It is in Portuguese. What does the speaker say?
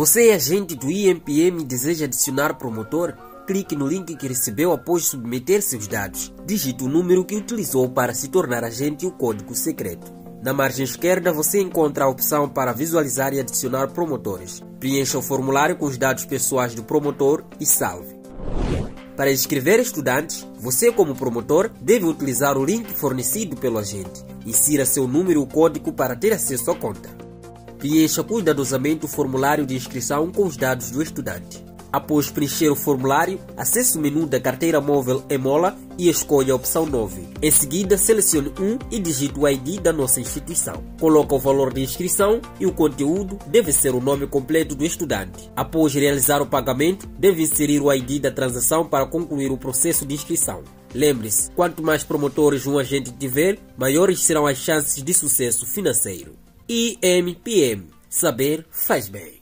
Você é agente do IMPM e deseja adicionar promotor? Clique no link que recebeu após submeter seus dados. Digite o número que utilizou para se tornar agente e o código secreto. Na margem esquerda você encontra a opção para visualizar e adicionar promotores. Preencha o formulário com os dados pessoais do promotor e salve. Para inscrever estudantes, você como promotor deve utilizar o link fornecido pelo agente. Insira seu número e o código para ter acesso à conta. Preencha cuidadosamente o formulário de inscrição com os dados do estudante. Após preencher o formulário, acesse o menu da carteira móvel Emola e escolha a opção 9. Em seguida, selecione e digite o ID da nossa instituição. Coloque o valor de inscrição e o conteúdo deve ser o nome completo do estudante. Após realizar o pagamento, deve inserir o ID da transação para concluir o processo de inscrição. Lembre-se, quanto mais promotores um agente tiver, maiores serão as chances de sucesso financeiro. IMPM. Saber faz bem.